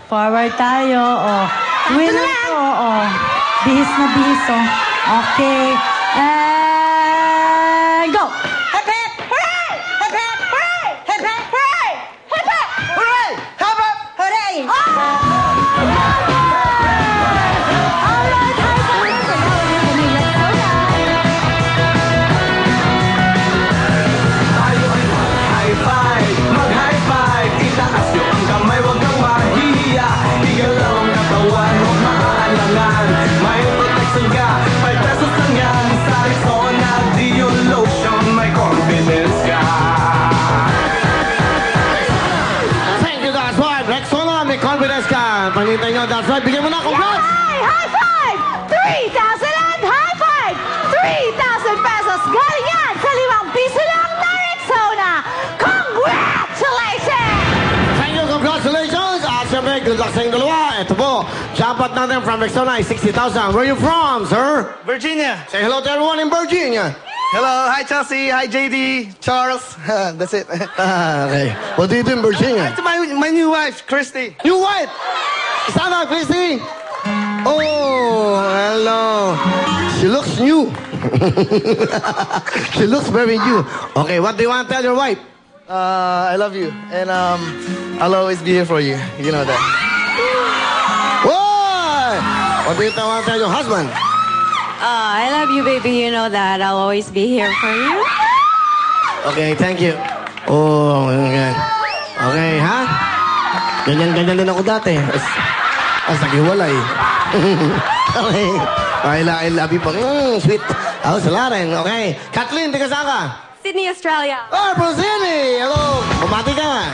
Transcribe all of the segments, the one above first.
Forward tayo. Oh. Winner po. Oh. Bihis na bihis. Oh. Okay. And go! Hip hip! Hooray! Hip hip! Hooray! Hip hip! Hooray! Hip hip! Hooray! Hip hip! Hooray! Alright, high five! Tayo ay mag-high five, mag-high five. Itaas niyo ang kamay, huwag kang mahihiya. Igalaw ang katawan, huwag maalangan. May protection ka, 5 pesos lang yan. Sa Rexona Dio Lotion, may confidence ka. Thank you, that's right. Rexona, may confidence ka. Panintay nyo, that's right. Bigyan mo na, congrats! High five! 3,000 and high five! 3,000 pesos galing yan sa 5 piso lang na Rexona! Congratulations! Thank you, congratulations! At syempre, good luck sa inyong dalawa. Ito po, jackpot natin from Rexona is 60,000. Where are you from, sir? Virginia. Say hello to everyone in Virginia. Hello. Hi, Chelsea. Hi, JD. Charles. That's it. Okay. What do you do in Virginia? It's my new wife, Christy. You what? Sana, Christy? Oh, hello. She looks new. She looks very new. Okay, what do you want to tell your wife? I love you. And I'll always be here for you. You know that. What? What do you want to tell your husband? I love you, baby. You know that. I'll always be here for you. Okay, thank you. Oh, okay. Okay, ha? Ganyan-ganyan din ako dati. Naghiwalay. Okay. I love you po. Sweet. Ako sa Laren. Okay. Kathleen, tiga saan ka? Sydney, Australia. Oh, from Sydney. Hello. Bumati ka.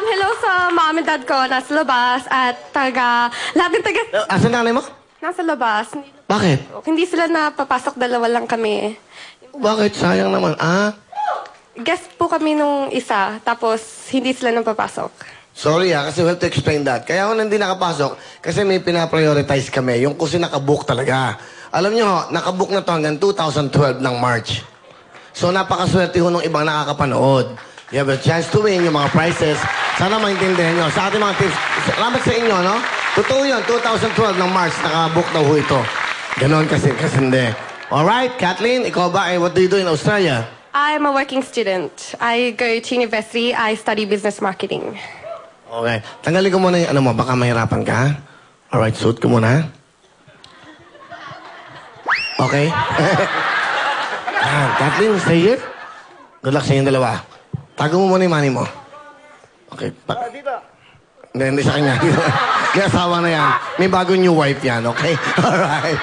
Hello sa mom and dad ko. Nasa labas. At lahat ng taga... Asan nanay mo? Nasa labas. Bakit? Hindi sila napapasok. Dalawa lang kami. Bakit? Sayang naman. Ah? Guest po kami nung isa. Tapos, hindi sila napapasok. Sorry kasi we have to explain that. Kaya ako hindi nakapasok kasi may pinaprioritize kami. Yung kasi nakabook talaga. Alam nyo, nakabook na to hanggang 2012 ng March. So napakaswerte ho nung ibang nakakapanood. You have a chance to win yung mga prizes. Sana maintindihan nyo. Sa ating mga tips, salamat sa inyo, no? Totoo yun, 2012 ng March, nakabook daw ho ito. Ganon kasi hindi. Alright, Kathleen, ikaw ba, what do you do in Australia? I'm a working student. I go to university. I study business marketing. Okay. Tanggalin ko muna yung ano mo, baka mahirapan ka. Alright, suit ko muna. Okay. Kathleen, stay here. Good luck sa inyong dalawa. Tago mo muna yung money mo. Okay. Hindi sa kanya. May asawa na yan. May bagong new wife yan, okay? Alright.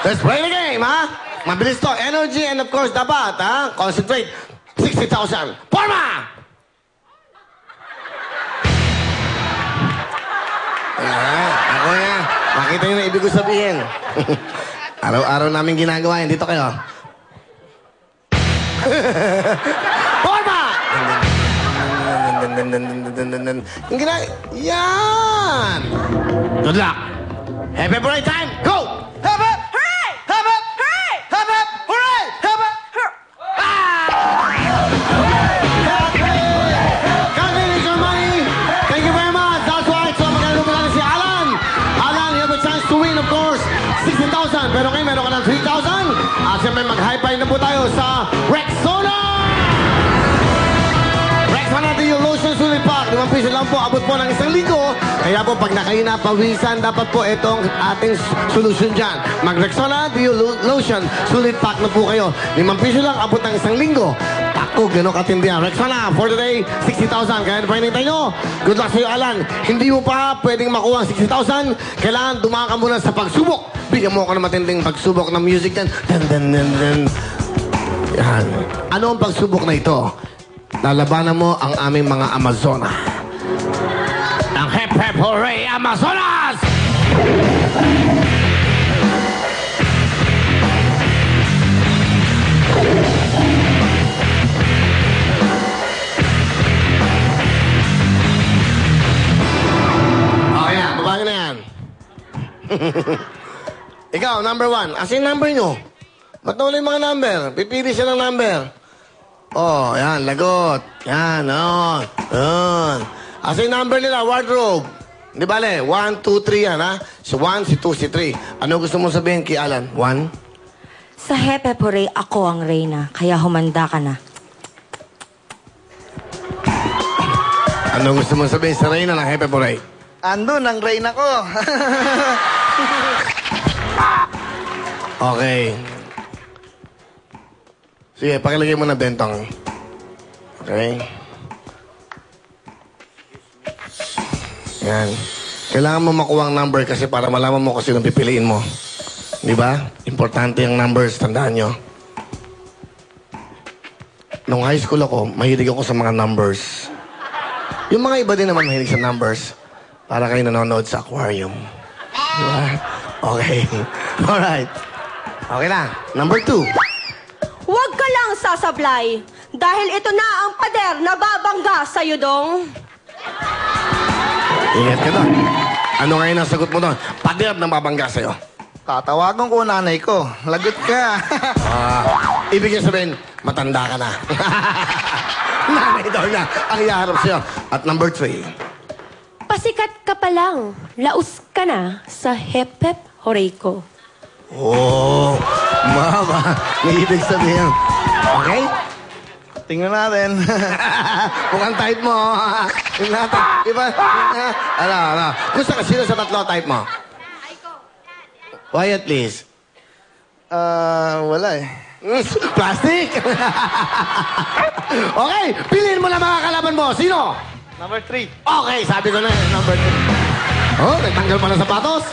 Let's play the game, ha? Mabilis to. Energy and of course, dapat, ha? Concentrate. 60,000. Forma! Ako na. Makita nyo na ibig ko sabihin. Araw-araw namin ginagawa yan. Dito kayo. Forma! Yung yan! Good luck. Happy birthday time. Go! Hip hip! Hooray! Hip hip! Hooray! Hip hip! Hooray! Hip hip! Congratulations, your money. Thank you very much. That's right. So, magkano mo si Alan. Alan, you have a chance to win, of course, 60,000. Pero ngayon, meron ka ng 3,000. At siyempre, mag-high five na po tayo sa Rexona! Rexona Dio Lotion Sulit Pack. 5 piso lang po. Abot po ng 1 linggo. Kaya po, pag nakahinapawisan, dapat po itong ating solution dyan. Mag-Rexona Dio Lotion Sulit Pack na po kayo. 5 piso lang. Abot ng 1 linggo. Tako, gano'ng katindi yan. Rexona, for today, 60,000. Kaya pa hinintay nyo. Good luck sa'yo, Alan. Hindi mo pa pwedeng makuha ang 60,000. Kailangan dumaan ka muna sa pagsubok. Bigyan mo ako ng matinding pagsubok ng music yan. Yan. Ano ang pagsubok na ito? Lalabanan mo ang aming mga Amazona. Ang Hep Hep Hooray Amazonas! Okay na, babae na yan. Ikaw, number 1. Asin number nyo? Ba't na yung mga number? Pipili siya ng number. Oh, yan, lagot. Yan, oh. Yan. Asin number nila, wardrobe. Di bale, 1, 2, 3 yan, ha? Si 1, si 2, si 3. Ano gusto mo sabihin kay Alan? 1? Sa Hepe Pore, ako ang reyna, kaya humanda ka na. Ano gusto mo sabihin sa Reyna ng Hepe Pore? Andun ang reyna ko. Okay. Sige, pakilagay mo na bentong. Okay. Yan. Kailangan mo makuha ang number kasi para malaman mo kung sino pipiliin mo. Di ba? Importante ang numbers, tandaan nyo. Nung high school ako, mahilig ako sa mga numbers. Yung mga iba din naman mahilig sa numbers. Para kayo nanonood sa aquarium. Di ba? Okay. Alright. Okay na. Number 2. Huwag ka lang sasablay. Dahil ito na ang pader na babangga sa'yo, dong. Ingat ka doon. Ano ngayon ang sagot mo doon? Pader na mabangga sa'yo. Tatawagan ko nanay ko. Lagot ka. Ibig sabihin, matanda ka na. Nanay daw na ang iharap sa'yo. At number 3. Pasikat ka pa lang. Laos ka na sa hep-hep hooray ko. Oh, mama. May ibig sabihin. Okay? Tingnan natin. Mukhang type mo. Tingnan natin. Diba? Ano? Gusto ka sino sa tatlo type mo? Quiet, please. Wala eh. Plastic! Okay, piliin mo na mga kalaban mo. Sino? Number 3. Okay, sabi ko na number 2. Oh, nagtanggal pa ng sapatos.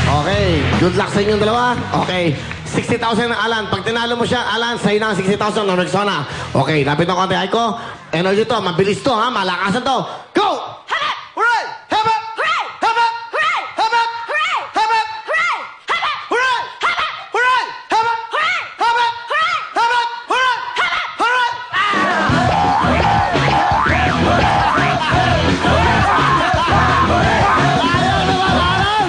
Okay, good luck sa inyong dalawa. Okay, 60,000 na Alan. Pag tinalo mo siya, Alan, sa'yo na ang 60,000 ng Rexona. Okay, lapit ng konti. Aiko, energy to, mabilis to, ha? Malakasan to. Go! Habap! Hooray! Habap! Hooray! Habap! Hooray! Habap! Hooray! Habap! Hooray! Habap! Hooray! Habap! Hooray! Habap! Hooray! Habap! Hooray! Habap! Hooray! Hooray! Ayaw naman, Alan!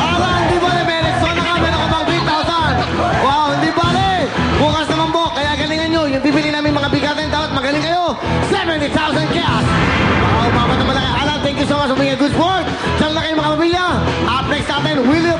Alan, di ba na may Rexona ka? Meron ka bang 3,000? Wow, hindi bale! Bukas naman po, kaya galingan nyo. Yung bibili namin mga bigatin, dapat magaling kayo. 70,000 cash! Wow, mama naman lang. Alan, thank you so much for being a good sport. Diyan na kayo mga pamilya. Up next natin, Willie